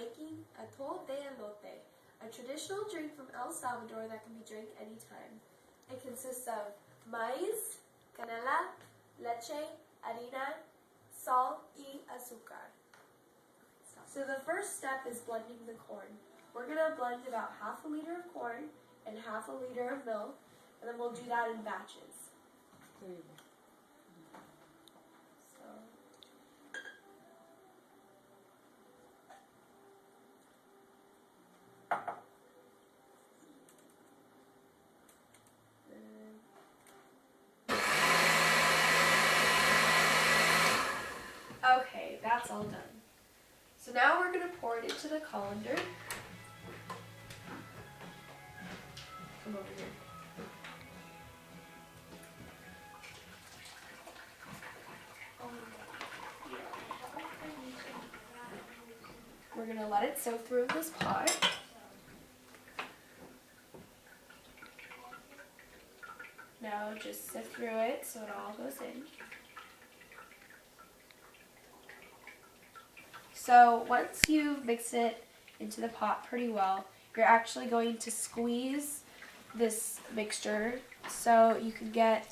making atole de elote, a traditional drink from El Salvador that can be drank anytime. It consists of maíz, canela, leche, harina, sal, y azúcar. So the first step is blending the corn. We're going to blend about half a liter of corn and half a liter of milk, and then we'll do that in batches. Okay, that's all done. So now we're going to pour it into the colander. Come over here. We're going to let it soak through this pot. Now just sift through it so it all goes in. So once you mix it into the pot pretty well, you're actually going to squeeze this mixture so you can get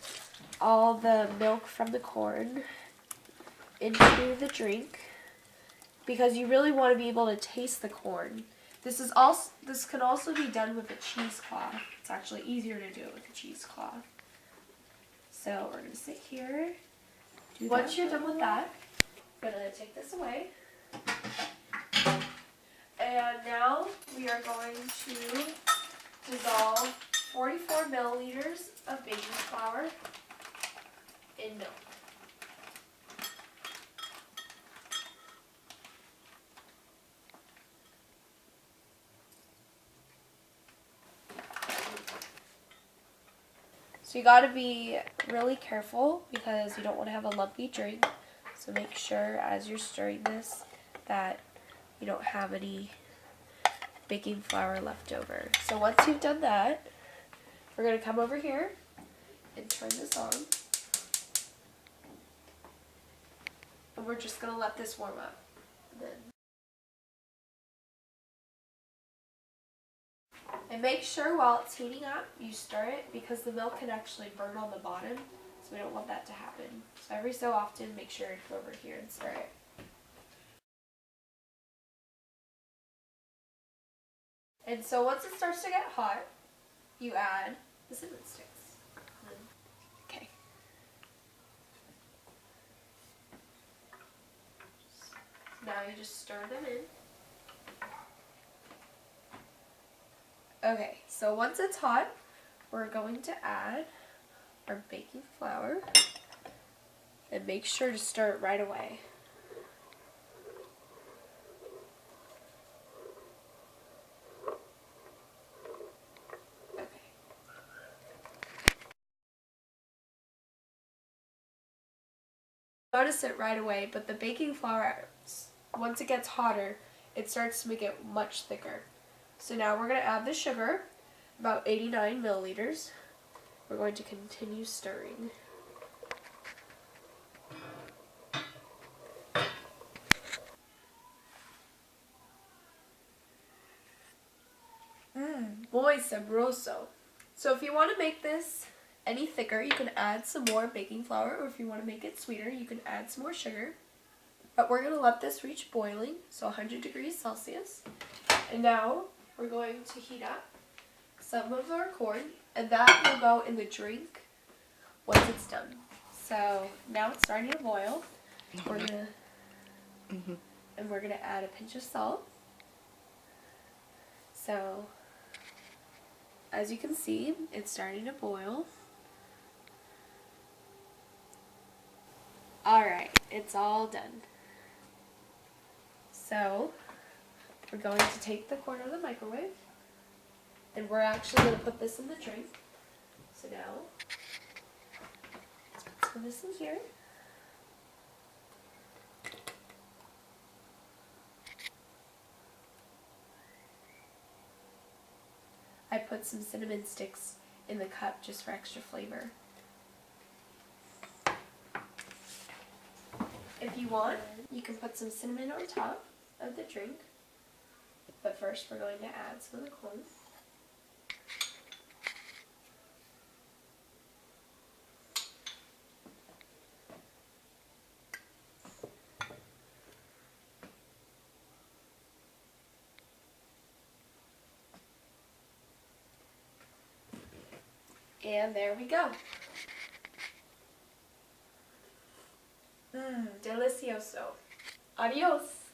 all the milk from the corn into the drink, because you really want to be able to taste the corn. This can also be done with a cheesecloth. It's actually easier to do it with a cheesecloth. So we're going to sit here. Once you're done with that, I'm going to take this away. And now we are going to dissolve 44 milliliters of baking flour in milk. So you got to be really careful because you don't want to have a lumpy drink. So make sure as you're stirring this that you don't have any baking flour left over. So once you've done that, we're going to come over here and turn this on. And we're just going to let this warm up. And make sure while it's heating up, you stir it, because the milk can actually burn on the bottom, so we don't want that to happen. So every so often, make sure to come over here and stir it. And so once it starts to get hot, you add the cinnamon sticks. Okay. Now you just stir them in. Okay, so once it's hot, we're going to add our baking flour, and make sure to stir it right away. Okay. Notice it right away, but the baking flour, once it gets hotter, it starts to make it much thicker. So now we're going to add the sugar, about 89 milliliters. We're going to continue stirring. Muy sabroso. So if you want to make this any thicker, you can add some more baking flour, or if you want to make it sweeter, you can add some more sugar. But we're going to let this reach boiling, so 100 degrees Celsius. And now we're going to heat up some of our corn, and that will go in the drink once it's done. So now it's starting to boil. We're gonna add a pinch of salt. So as you can see, it's starting to boil. Alright, it's all done. So we're going to take the corn out of the microwave, and we're actually going to put this in the drink. So now, let's put some of this in here. I put some cinnamon sticks in the cup just for extra flavor. If you want, you can put some cinnamon on top of the drink. But first we're going to add some of the corn. And there we go. Delicioso. Adios.